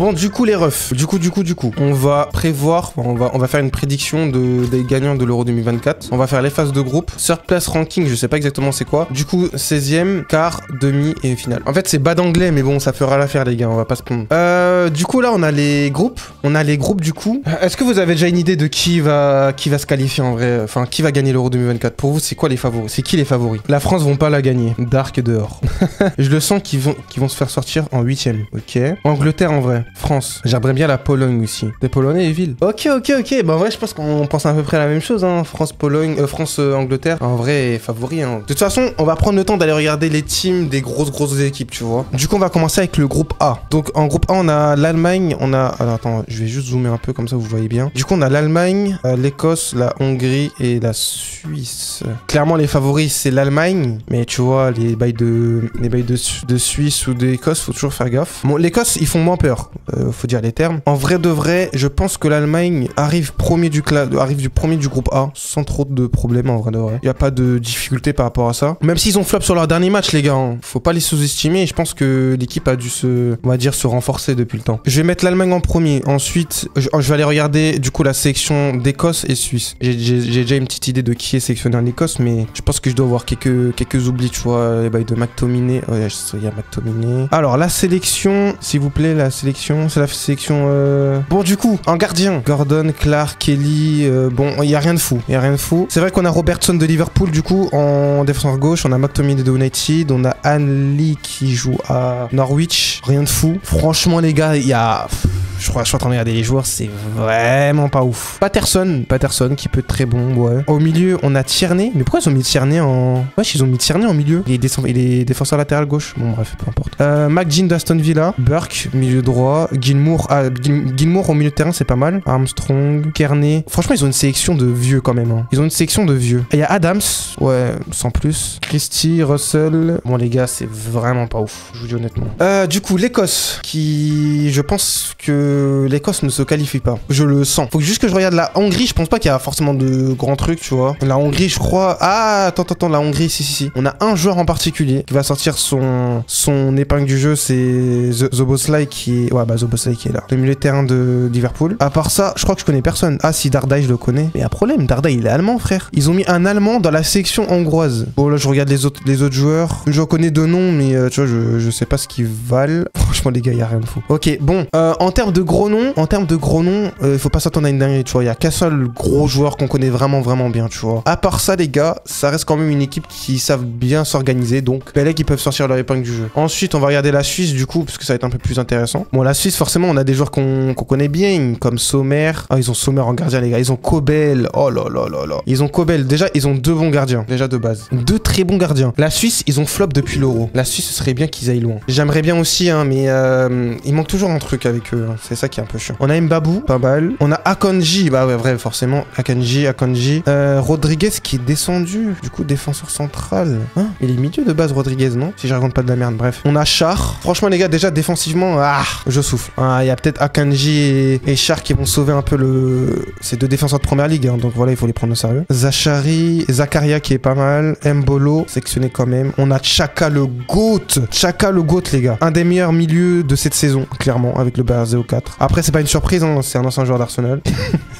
Bon, du coup, les refs. Du coup, on va prévoir, on va faire une prédiction des gagnants de l'Euro 2024. On va faire les phases de groupe. Third place ranking, je sais pas exactement c'est quoi. Du coup, 16e, quart, demi et finale. En fait, c'est bas d'anglais, mais bon, ça fera l'affaire, les gars, on va pas se prendre. Du coup, là, on a les groupes. Du coup. Est-ce que vous avez déjà une idée de qui va se qualifier en vrai? Enfin, qui va gagner l'Euro 2024? Pour vous, c'est quoi les favoris? C'est qui les favoris? La France vont pas la gagner. Dark est dehors. Je le sens qu'ils vont se faire sortir en 8e. Ok. Angleterre, en vrai. France. J'aimerais bien la Pologne aussi. Les Polonais et villes. Ok. Bah, en vrai, je pense qu'on pense à peu près la même chose, hein. France-Angleterre. En vrai, favori, hein. De toute façon, on va prendre le temps d'aller regarder les teams des grosses équipes, tu vois. Du coup, on va commencer avec le groupe A. Donc, en groupe A, on a l'Allemagne, Alors, attends, je vais juste zoomer un peu, comme ça, vous voyez bien. Du coup, on a l'Allemagne, l'Écosse, la Hongrie et la Suisse. Clairement, les favoris, c'est l'Allemagne. Mais tu vois, les bails de Suisse ou d'Écosse, faut toujours faire gaffe. Bon, l'Écosse, ils font moins peur. Faut dire les termes. En vrai de vrai, je pense que l'Allemagne arrive premier du groupe A sans trop de problèmes, en vrai de vrai. Il n'y a pas de difficulté par rapport à ça. Même s'ils ont flop sur leur dernier match, les gars, hein. Faut pas les sous-estimer. Je pense que l'équipe a dû se renforcer depuis le temps. Je vais mettre l'Allemagne en premier. Ensuite, je vais aller regarder du coup la sélection d'Écosse et Suisse. J'ai déjà une petite idée de qui est sélectionné en Écosse, mais je pense que je dois avoir quelques oublis, tu vois, les bails de McTominay. Ouais, il y a McTominay. Alors, la sélection, s'il vous plaît, c'est la sélection... Bon, du coup, en gardien, Gordon, Clark, Kelly, bon, il y a rien de fou. C'est vrai qu'on a Robertson de Liverpool, du coup, en défenseur gauche, on a McTominay de United, on a Hanley qui joue à Norwich, rien de fou. Franchement, les gars, il y a... Je crois que je suis en train de regarder les joueurs, c'est vraiment pas ouf. Patterson qui peut être très bon, ouais. Au milieu, on a Tierney. Mais pourquoi ils ont mis Tierney en... Wesh, ils ont mis Tierney en milieu. Il est défenseur latéral gauche. Bon, bref, peu importe. McGinn d'Aston Villa. Burke, milieu droit. Gilmour au milieu de terrain, c'est pas mal. Armstrong, Kearney. Franchement, ils ont une sélection de vieux quand même, hein. Ils ont une sélection de vieux. Et il y a Adams. Ouais, sans plus. Christie, Russell. Bon, les gars, c'est vraiment pas ouf. Je vous dis honnêtement. Du coup, l'Écosse. Je pense que l'Écosse ne se qualifie pas. Je le sens. Faut juste que je regarde la Hongrie. Je pense pas qu'il y a forcément de grands trucs, tu vois. La Hongrie, je crois... Ah, attends, la Hongrie, si. On a un joueur en particulier qui va sortir son épingle du jeu, c'est Szoboszlai qui est... Ouais, bah Szoboszlai qui est là. Le milieu de terrain de Liverpool. À part ça, je crois que je connais personne. Ah, si, Dardai, je le connais. Mais y a problème, Dardai, il est allemand, frère. Ils ont mis un allemand dans la sélection hongroise. Bon, là, je regarde les autres joueurs. Je connais deux noms, mais tu vois, je sais pas ce qu'ils valent. Franchement, les gars, y a rien de fou. Ok, bon. En termes de gros noms, faut pas s'attendre à une dinguerie, tu vois. Il y a qu'un seul gros joueur qu'on connaît vraiment bien, tu vois. À part ça, les gars, ça reste quand même une équipe qui savent bien s'organiser, donc les mecs, ils peuvent sortir leur épingle du jeu. Ensuite, on va regarder la Suisse, du coup, parce que ça va être un peu plus intéressant. Bon, la Suisse, forcément, on a des joueurs qu'on connaît bien, comme Sommer. Ah, ils ont Sommer en gardien, les gars. Ils ont Kobel. Oh là là là là. Ils ont Kobel. Déjà, ils ont deux bons gardiens, déjà de base. Deux très bons gardiens. La Suisse, ils ont flop depuis l'Euro. La Suisse, ce serait bien qu'ils aillent loin. J'aimerais bien aussi, hein, mais il manque toujours un truc avec eux, hein. C'est ça qui est un peu chiant. On a Mbabou, pas mal. On a Akanji, bah ouais, vrai, forcément. Akanji. Rodriguez qui est descendu, du coup, défenseur central. Hein, il est milieu de base, Rodriguez, non? Si je raconte pas de la merde, bref. On a Char. Franchement, les gars, déjà, défensivement, je souffle. Il y a peut-être Akanji et Char qui vont sauver un peu ces deux défenseurs de première ligue, hein, donc voilà, il faut les prendre au sérieux. Zakaria qui est pas mal. Mbolo, sectionné quand même. On a Chaka le GOAT, les gars. Un des meilleurs milieux de cette saison, clairement, avec le Bayern 04. Après, c'est pas une surprise, hein, c'est un ancien joueur d'Arsenal.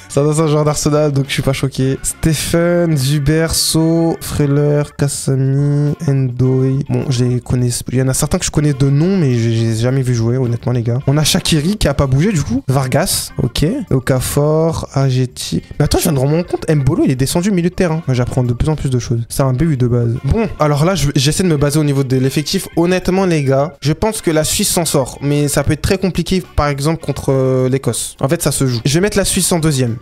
C'est un ancien joueur d'Arsenal, donc je suis pas choqué. Stephen, Zuber, So, Freller, Kassami, Ndoye. Bon, je les connais. Il y en a certains que je connais de nom, mais je les ai jamais vu jouer, honnêtement, les gars. On a Shaqiri qui a pas bougé, du coup. Vargas, ok. Okafor, Ageti. Mais attends, je viens de me rendre compte, Mbolo, il est descendu au milieu de terrain. J'apprends de plus en plus de choses. C'est un BU de base. Bon, alors là, j'essaie de me baser au niveau de l'effectif. Honnêtement, les gars, je pense que la Suisse s'en sort, mais ça peut être très compliqué, par exemple, contre l'Écosse. En fait, ça se joue. Je vais mettre la Suisse en deuxième.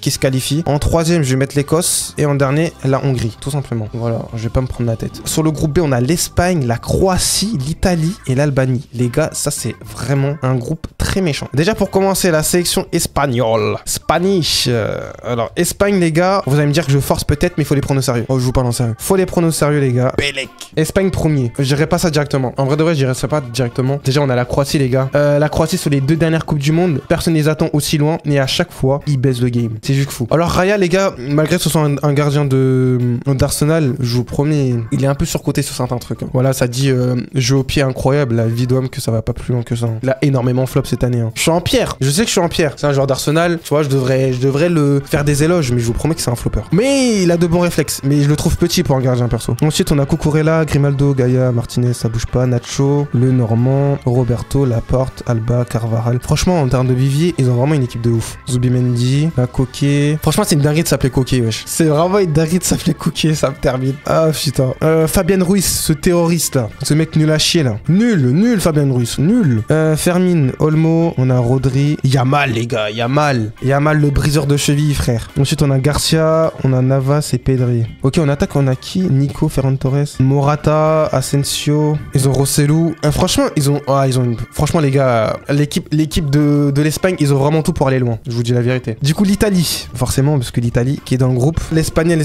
Qui se qualifie. En troisième, je vais mettre l'Écosse. Et en dernier, la Hongrie, tout simplement. Voilà, je vais pas me prendre la tête. Sur le groupe B, on a l'Espagne, la Croatie, l'Italie et l'Albanie. Les gars, ça, c'est vraiment un groupe très très méchant. Déjà pour commencer, la sélection espagnole. Spanish. Alors, Espagne, les gars, vous allez me dire que je force peut-être, mais il faut les prendre au sérieux. Oh, je vous parle en sérieux. Faut les prendre au sérieux, les gars. Belek. Espagne premier. Je dirais pas ça directement. En vrai de vrai, je dirais ça pas directement. Déjà, on a la Croatie, les gars. La Croatie, sur les 2 dernières Coupes du Monde, personne ne les attend aussi loin, et à chaque fois, ils baissent le game. C'est juste fou. Alors, Raya, les gars, malgré que ce soit un gardien d'Arsenal, je vous promets, il est un peu surcoté sur certains trucs. Hein. Voilà, ça dit jeu au pied incroyable, la vie d'homme que ça va pas plus loin que ça. Hein. Il a énormément flop cette année. Hein. Je suis en pierre. Je sais que je suis en pierre. C'est un joueur d'Arsenal. Tu vois, je devrais le faire des éloges, mais je vous promets que c'est un flopper. Mais il a de bons réflexes. Mais je le trouve petit pour un gardien perso. Ensuite, on a Cucurella, Grimaldo, Gaia, Martinez, ça bouge pas, Nacho, Le Normand, Roberto, Laporte, Alba, Carvajal. Franchement, en termes de vivier, ils ont vraiment une équipe de ouf. Zubimendi, la Coquet. Franchement, c'est une dinguerie de s'appeler Coquet, wesh. C'est vraiment une dinguerie de s'appeler Coquet, ça me termine. Ah putain. Fabien Ruiz, ce terroriste là. Ce mec nul à chier là. Nul, Fabien Ruiz. Nul. Fermin, Olmo, on a Rodri. Yamal, les gars, Yamal, le briseur de cheville, frère. Ensuite, on a Garcia, on a Navas et Pedri. Ok, on attaque, on a qui? Nico, Ferran Torres, Morata, Asensio. Ils ont Rossellou. Franchement, ils ont une... Franchement, les gars, l'équipe de l'Espagne, ils ont vraiment tout pour aller loin. Je vous dis la vérité. Du coup, l'Italie. Forcément, parce que l'Italie qui est dans le groupe. L'Espagne.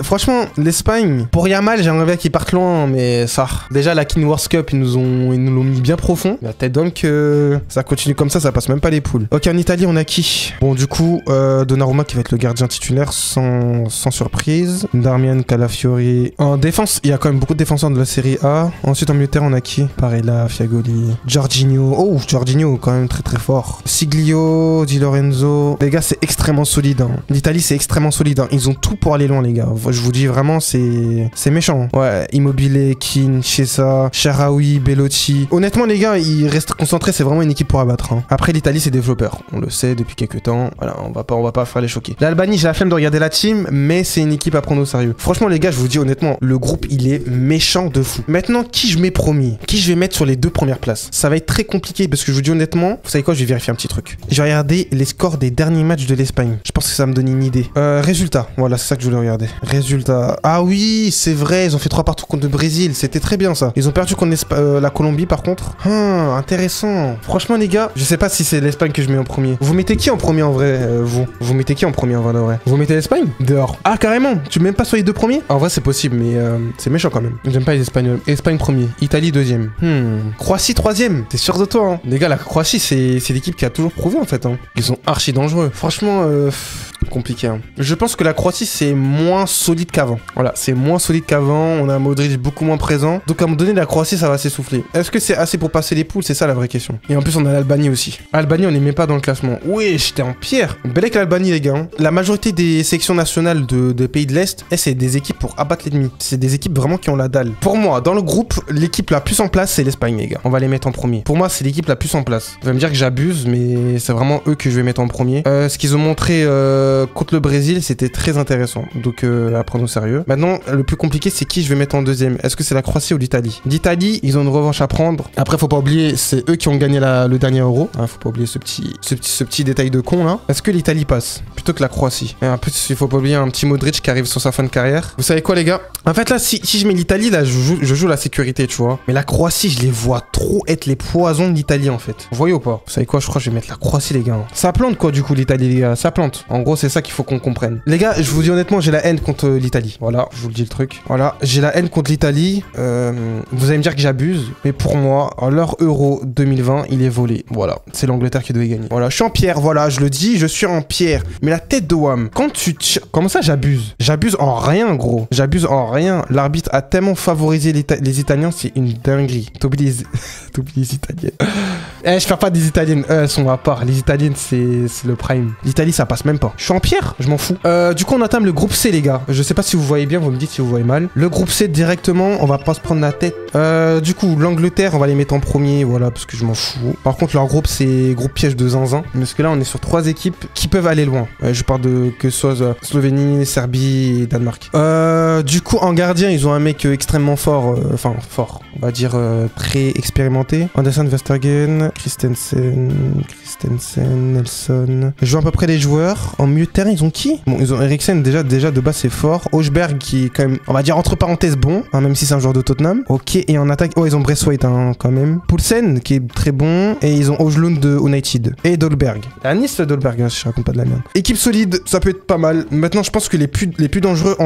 Franchement, l'Espagne, pour Yamal, j'aimerais bien qu'il parte loin, mais ça. Déjà, la King Wars Cup, ils nous l'ont mis bien profond. La tête d'homme que ça continue comme ça passe même pas les poules. Ok, en Italie, on a qui? Bon, du coup, Donnarumma qui va être le gardien titulaire sans surprise. Darmian, Calafiori. En défense, il y a quand même beaucoup de défenseurs de la série A. Ensuite, en milieu de terrain, on a qui? Barella, Fiagoli, Jorginho. Oh, Jorginho, quand même très très fort. Siglio, Di Lorenzo. Les gars, c'est extrêmement solide. Hein. L'Italie, c'est extrêmement solide. Hein. Ils ont tout pour aller loin, les gars. Je vous dis vraiment, c'est méchant. Ouais, Immobile, Keane, Chiesa, Sharawi, Bellotti. Honnêtement, les gars, ils restent concentrés. C'est vraiment une équipe pour abattre. Hein. Après, l'Italie, c'est développeur. On le sait depuis quelques temps. Voilà, on va pas faire les choquer. L'Albanie, j'ai la flemme de regarder la team, mais c'est une équipe à prendre au sérieux. Franchement, les gars, je vous dis honnêtement, le groupe, il est méchant de fou. Maintenant, qui je mets premier? Qui je vais mettre sur les 2 premières places? Ça va être très compliqué parce que je vous dis honnêtement, vous savez quoi, je vais vérifier un petit truc. Je vais regarder les scores des derniers matchs de l'Espagne. Je pense que ça me donne une idée. Résultat. Voilà, c'est ça que je voulais regarder. Résultat. Ah oui, c'est vrai, ils ont fait 3 partout contre le Brésil. C'était très bien ça. Ils ont perdu contre la Colombie par contre. Intéressant. Franchement, les gars, je sais pas si c'est l'Espagne que je mets en premier. Vous mettez qui en premier en vrai, vous mettez qui en premier en vrai de vrai? Vous mettez l'Espagne? Dehors. Ah, carrément. Tu mets même pas sur les 2 premiers? En vrai, c'est possible, mais c'est méchant quand même. J'aime pas les Espagnols. Espagne premier. Italie deuxième. Croatie troisième. T'es sûr de toi, hein? Les gars, la Croatie, c'est l'équipe qui a toujours prouvé en fait. Hein. Ils sont archi dangereux. Franchement, compliqué. Hein. Je pense que la Croatie, c'est moins solide qu'avant. Voilà, c'est moins solide qu'avant. On a Modric beaucoup moins présent. Donc, à un moment donné, la Croatie, ça va s'essouffler. Est-ce que c'est assez pour passer les poules? C'est ça la vraie question. Et en plus, on a l'Albanie aussi. Albanie, on n'est même pas dans le classement. Oui, j'étais en pierre. Belek l'Albanie, les gars. Hein. La majorité des sélections nationales des pays de l'Est, c'est des équipes pour abattre l'ennemi. C'est des équipes vraiment qui ont la dalle. Pour moi, dans le groupe, l'équipe la plus en place, c'est l'Espagne, les gars. On va les mettre en premier. Pour moi, c'est l'équipe la plus en place. Vous allez me dire que j'abuse, mais c'est vraiment eux que je vais mettre en premier. Ce qu'ils ont montré contre le Brésil, c'était très intéressant. Donc, à prendre au sérieux. Maintenant, le plus compliqué, c'est qui je vais mettre en deuxième. Est-ce que c'est la Croatie ou l'Italie? L'Italie, ils ont une revanche à prendre. Après, faut pas oublier, c'est eux qui ont gagné le dernier Euro. Hein, faut pas oublier ce petit détail de con là. Est-ce que l'Italie passe plutôt que la Croatie? Et un peu, il faut pas oublier un petit Modric qui arrive sur sa fin de carrière. Vous savez quoi, les gars? En fait, là, si je mets l'Italie, là, je joue la sécurité, tu vois. Mais la Croatie, je les vois trop être les poisons de l'Italie, en fait. Vous voyez ou pas? Vous savez quoi? Je crois que je vais mettre la Croatie, les gars. Ça plante, quoi, du coup, l'Italie, les gars. Ça plante. En gros, c'est ça qu'il faut qu'on comprenne. Les gars, je vous dis honnêtement, j'ai la haine contre l'Italie. Voilà, je vous le dis le truc. Voilà, j'ai la haine contre l'Italie. Vous allez me dire que j'abuse, mais pour moi, leur Euro 2020, il est volé. Voilà, c'est l'Angleterre qui devait gagner. Voilà, je suis en pierre, voilà, je le dis, je suis en pierre. Mais la tête de WAM, quand comment ça j'abuse? J'abuse en rien, gros. J'abuse en rien. L'arbitre a tellement favorisé les Italiens, c'est une dinguerie. T'oublies les Italiennes. Je perds pas des Italiennes, elles sont à part. Les Italiennes, c'est le prime. L'Italie, ça passe même pas. Je suis en pierre, je m'en fous. Du coup, on entame le groupe C, les gars. Je sais pas si vous voyez bien, vous me dites si vous voyez mal. Le groupe C, directement, on va pas se prendre la tête. Du coup, l'Angleterre, on va les mettre en premier, voilà, parce que je m'en fous. Par contre, leur groupe, c'est groupe piège de zinzin. Parce que là, on est sur 3 équipes qui peuvent aller loin. Je parle de que ce soit Slovénie, Serbie et Danemark. Du coup, en gardien, ils ont un mec extrêmement fort. Enfin, fort. On va dire très expérimenté. tenter. Anderson, Verstegen, Christensen, Nelson. Je joue à peu près les joueurs. En milieu de terrain, ils ont qui? Bon, ils ont Eriksen, déjà de base, c'est fort. Hochberg, qui est quand même, on va dire entre parenthèses, bon, hein, même si c'est un joueur de Tottenham. Ok, et en attaque, oh, ils ont Braithwaite, hein, quand même. Poulsen, qui est très bon. Et ils ont Højlund de United. Et Dolberg. À Nice, le Dolberg, hein, si je raconte pas de la merde. Équipe solide, ça peut être pas mal. Maintenant, je pense que les plus dangereux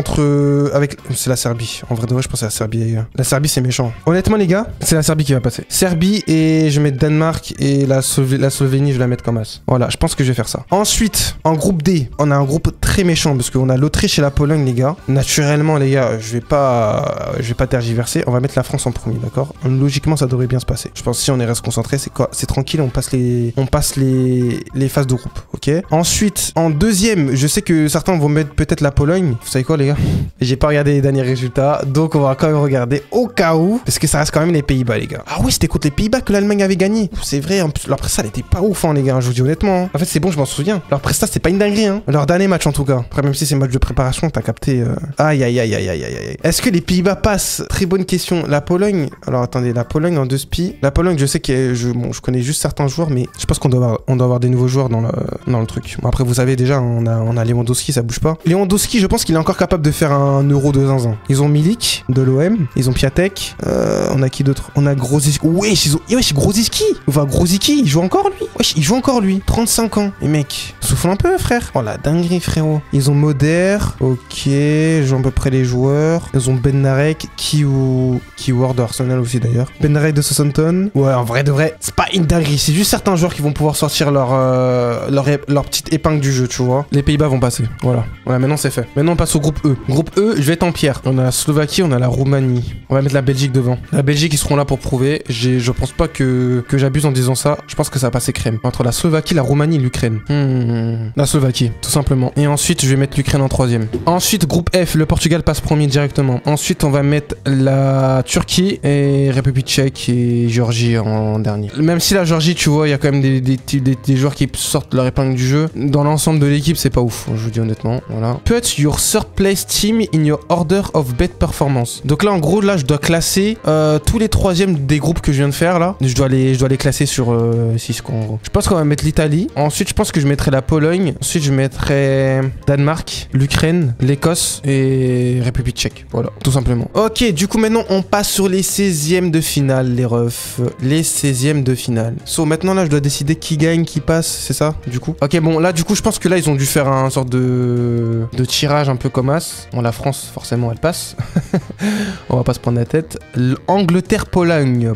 avec... C'est la Serbie. En vrai de vrai, je pense à la Serbie, les gars. La Serbie, c'est méchant. Honnêtement, les gars, c'est la Serbie qui va passer. Serbie, et je vais mettre Danemark, et la Slovénie, je vais la mettre comme as. Voilà, je pense que je vais faire ça. Ensuite, en groupe D, on a un groupe très méchant, parce qu'on a l'Autriche et la Pologne, les gars. Naturellement, les gars, je vais pas tergiverser. On va mettre la France en premier, d'accord? Logiquement, ça devrait bien se passer. Je pense que si on reste concentré, c'est quoi? C'est tranquille, on passe les phases de groupe, ok? Ensuite, en deuxième, je sais que certains vont mettre peut-être la Pologne. Vous savez quoi, les gars? J'ai pas regardé les derniers résultats, donc on va quand même regarder au cas où, parce que ça reste quand même les Pays-Bas, les gars. Ah oui, c'était contre les Pays-Bas que l'Allemagne avait gagné. C'est vrai, en plus, leur presta, elle était pas ouf, hein, les gars, je vous dis honnêtement. En fait, c'est bon, je m'en souviens. Leur presta, c'est pas une dinguerie, hein. Leur dernier match, en tout cas. Après, même si c'est match de préparation, t'as capté. Aïe, aïe, aïe, aïe, aïe, aïe. Est-ce que les Pays-Bas passent? Très bonne question. La Pologne, alors attendez, la Pologne en 2 spi. La Pologne, je sais que je connais juste certains joueurs, mais je pense qu'on doit avoir des nouveaux joueurs dans le truc. Bon, après, vous savez déjà, on a Lewandowski, ça bouge pas. Lewandowski, je pense qu'il est encore capable de faire un euro de zinzin. Ils ont Milik de l'OM, ils ont Piatek. On a qui d'autre? On a Grosicki. Wesh, wesh, Grosicki. Enfin, Grosicki, il joue encore lui. Wesh, il joue encore lui. 35 ans. Et mec, souffle un peu, frère. Oh la dinguerie, frérot. Ils ont Moder. Ok, je joue à peu près les joueurs. Ils ont Bednarek, Keyword de Arsenal aussi d'ailleurs. Bednarek de Southampton. Ouais, en vrai de vrai, c'est pas une dinguerie. C'est juste certains joueurs qui vont pouvoir sortir leur petite épingle du jeu, tu vois. Les Pays-Bas vont passer. Voilà, maintenant c'est fait. Maintenant on passe au groupe E. Groupe E, je vais être en pierre. On a la Slovaquie, on a la Roumanie. On va mettre la Belgique devant. La Belgique, ils seront là pour prouver. Je pense pas que j'abuse en disant ça. Je pense que ça va passer crème. Entre la Slovaquie, la Roumanie et l'Ukraine. La Slovaquie, tout simplement. Et ensuite, je vais mettre l'Ukraine en 3e. Ensuite, groupe F, le Portugal passe premier directement. Ensuite, on va mettre la Turquie et République tchèque et Géorgie en dernier. Même si la Géorgie, tu vois, il y a quand même des joueurs qui sortent leur épingle du jeu. Dans l'ensemble de l'équipe, c'est pas ouf, je vous dis honnêtement. Voilà. Put your third place team in your order of best performance. Donc là, en gros, là, je dois classer tous les 3e des groupes que je viens de faire là. Je dois les classer sur 6 en gros. Je pense qu'on va mettre l'Italie. Ensuite, je pense que je mettrai la Pologne. Ensuite, je mettrai Danemark, l'Ukraine, l'Écosse et République tchèque. Voilà, tout simplement. Ok, du coup, maintenant, on passe sur les 16e de finale, les refs. Les 16e de finale. So, maintenant, là, je dois décider qui gagne, qui passe, c'est ça, du coup? Ok, bon, là, du coup, je pense que là, ils ont dû faire un sorte de tirage un peu comme as. Bon, la France, forcément, elle passe. On va pas se prendre la tête. Angleterre-Pologne.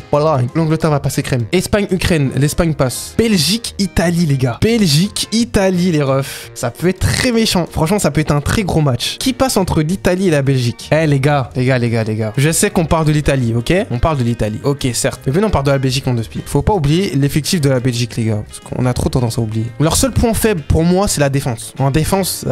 L'Angleterre va passer crème. Espagne-Ukraine. L'Espagne passe. Belgique-Italie, les gars. Belgique-Italie, les refs. Ça peut être très méchant. Franchement, ça peut être un très gros match. Qui passe entre l'Italie et la Belgique? Eh, les gars. Je sais qu'on parle de l'Italie, ok? On parle de l'Italie. Ok, certes. Mais venez, on parle de la Belgique en 2 spi. Faut pas oublier l'effectif de la Belgique, les gars. Parce qu'on a trop tendance à oublier. Leur seul point faible, pour moi, c'est la défense. En défense,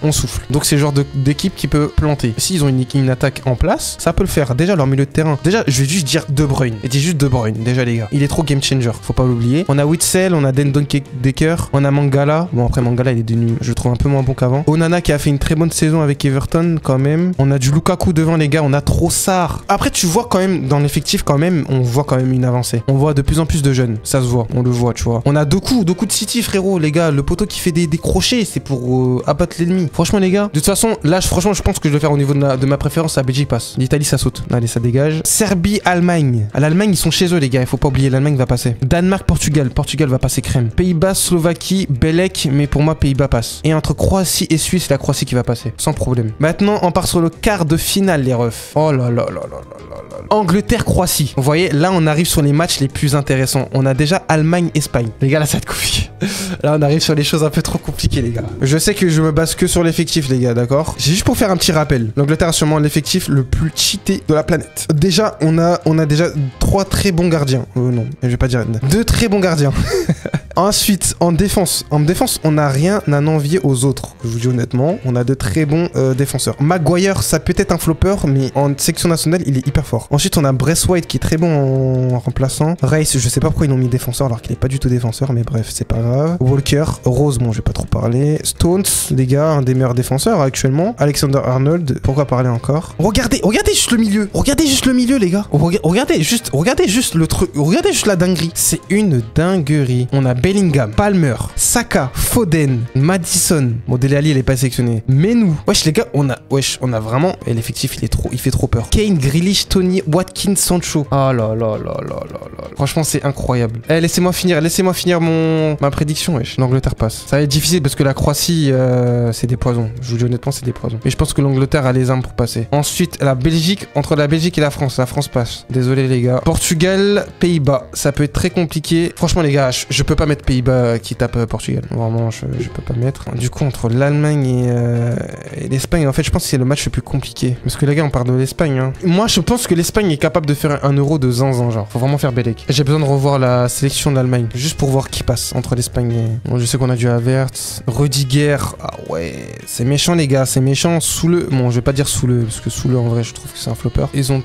on souffle. Donc, c'est le genre d'équipe qui peut planter. S'ils ont une attaque en place, ça peut le faire. Déjà, leur milieu de terrain. Déjà, je vais juste dire De Bruyne. Et dis juste De Bruyne, déjà, les gars. Il est trop game changer. Faut pas l'oublier. On a Witsel, on a Dendon Decker, on a Mangala. Bon, après, Mangala, il est devenu, je trouve, un peu moins bon qu'avant. Onana qui a fait une très bonne saison avec Everton, quand même. On a du Lukaku devant, les gars. On a Trossard. Après, tu vois quand même, dans l'effectif, quand même, on voit quand même une avancée. On voit de plus en plus de jeunes. Ça se voit. On le voit, tu vois. On a Doku de City, frérot, les gars. Le poteau qui fait des crochets, c'est pour abattre l'ennemi. Franchement, les gars. De toute façon, là, franchement, je pense que je vais faire au niveau de ma préférence. La Belgique passe. L'Italie, ça saute. Allez, ça dégage. Serbie, Allemagne. À l'Allemagne, ils sont chez eux, les gars. Il faut pas oublier, l'Allemagne va passer. Danemark, Portugal. Portugal va passer crème. Pays-Bas, Slovaquie, Belek, mais pour moi, Pays-Bas passe. Et entre Croatie et Suisse, c'est la Croatie qui va passer. Sans problème. Maintenant, on part sur le quart de finale, les refs. Oh là là là là là là. Angleterre-Croatie. Vous voyez, là, on arrive sur les matchs les plus intéressants. On a déjà Allemagne-Espagne. Les gars, là, ça va être compliqué. Là, on arrive sur les choses un peu trop compliquées, les gars. Je sais que je me base que sur l'effectif, les gars, d'accord? C'est juste pour faire un petit rappel. L'Angleterre a sûrement l'effectif le plus cheaté de la planète. Déjà, on a déjà 3 très bons gardiens. Non, je vais pas dire 2 très bons gardiens. Ensuite, en défense, on n'a rien à envier aux autres. Je vous dis honnêtement, on a de très bons défenseurs. Maguire, ça peut être un flopper, mais en sélection nationale, il est hyper fort. Ensuite, on a Braithwaite qui est très bon en remplaçant. Rice, je sais pas pourquoi ils l'ont mis défenseur alors qu'il est pas du tout défenseur, mais bref, c'est pas grave. Walker, Rose, bon, je vais pas trop parler. Stones, les gars, un des meilleurs défenseurs actuellement. Alexander Arnold, pourquoi parler encore? Regardez juste le milieu. Regardez juste le milieu, les gars. Regardez juste le truc. Regardez juste la dinguerie. C'est une dinguerie. On a Bellingham, Palmer, Saka, Foden, Madison. Bon, Dele Alli, elle est pas sélectionnée. Mais nous, wesh, les gars, on a vraiment. Et l'effectif, il fait trop peur. Kane, Grealish, Tony, Watkins, Sancho. Oh là là là là là là. Franchement, c'est incroyable. Eh, laissez-moi finir ma prédiction, wesh. L'Angleterre passe. Ça va être difficile parce que la Croatie, c'est des poisons. Je vous dis honnêtement, c'est des poisons. Mais je pense que l'Angleterre a les armes pour passer. Ensuite, la Belgique, entre la Belgique et la France passe. Désolé, les gars. Portugal, Pays-Bas. Ça peut être très compliqué. Franchement, les gars, je peux pas mettre Pays-Bas qui tape Portugal. Vraiment, je peux pas mettre. Du coup, entre l'Allemagne et l'Espagne, en fait, je pense que c'est le match le plus compliqué. Parce que, les gars, on parle de l'Espagne, hein. Moi, je pense que l'Espagne est capable de faire un euro de zinzin, genre. Faut vraiment faire Belek. J'ai besoin de revoir la sélection de l'Allemagne. Juste pour voir qui passe entre l'Espagne et... Bon, je sais qu'on a du Havertz. Rudiger. Ah ouais. C'est méchant, les gars. C'est méchant. Soule. Bon, je vais pas dire Soule. Parce que Soule, en vrai, je trouve que c'est un flopper. Ils ont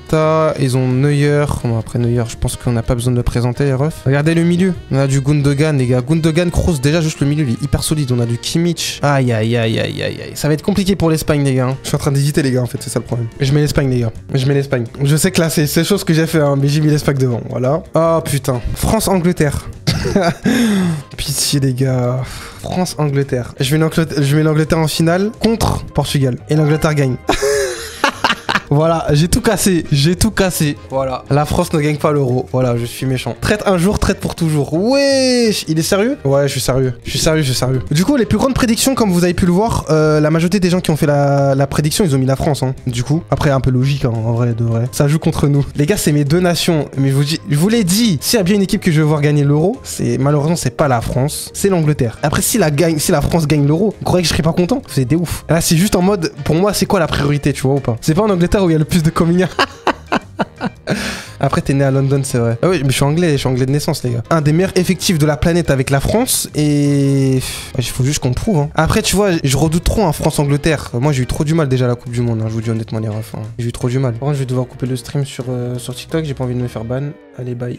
Neuer. Bon, après Neuer, je pense qu'on n'a pas besoin de le présenter, les refs. Regardez le milieu. On a du Gundogan, les gars. Gundogan, Kroos. Déjà, juste le milieu, il est hyper solide. On a du Kimmich. Aïe, aïe, aïe, aïe, aïe, aïe. Ça va être compliqué pour l'Espagne, les gars. Hein. Je suis en train d'hésiter, les gars, en fait. C'est ça le problème. Je mets l'Espagne, les gars. Je mets l'Espagne. Je sais que là, c'est chose que j'ai fait, hein, mais j'ai mis l'Espagne devant. Voilà. Oh, putain. France-Angleterre. Pitié, les gars. France-Angleterre. Je mets l'Angleterre en finale contre Portugal. Et l'Angleterre gagne. Voilà, j'ai tout cassé. Voilà. La France ne gagne pas l'euro. Voilà, je suis méchant. Traite un jour, traite pour toujours. Wesh, il est sérieux? Ouais, je suis sérieux. Du coup, les plus grandes prédictions, comme vous avez pu le voir, la majorité des gens qui ont fait la prédiction, ils ont mis la France, hein. Du coup, après, un peu logique, hein, en vrai, de vrai. Ça joue contre nous. Les gars, c'est mes deux nations. Mais je vous l'ai dit, s'il y a bien une équipe que je veux voir gagner l'euro, malheureusement, c'est pas la France, c'est l'Angleterre. Après, si la France gagne l'euro, vous croyez que je serais pas content? C'est des ouf. Là, c'est juste en mode, pour moi, c'est quoi la priorité, tu vois ou pas? C'est pas en Angleterre où il y a le plus de coming. Après, t'es né à London, c'est vrai. Ah oui, mais je suis anglais de naissance, les gars. Un des meilleurs effectifs de la planète avec la France et... Il faut juste qu'on le prouve, hein. Après, tu vois, je redoute trop un France-Angleterre. Moi, j'ai eu trop du mal déjà à la Coupe du Monde, hein. Je vous dis honnêtement, les refs, hein. J'ai eu trop du mal. Par contre, je vais devoir couper le stream sur TikTok. J'ai pas envie de me faire ban. Allez, bye.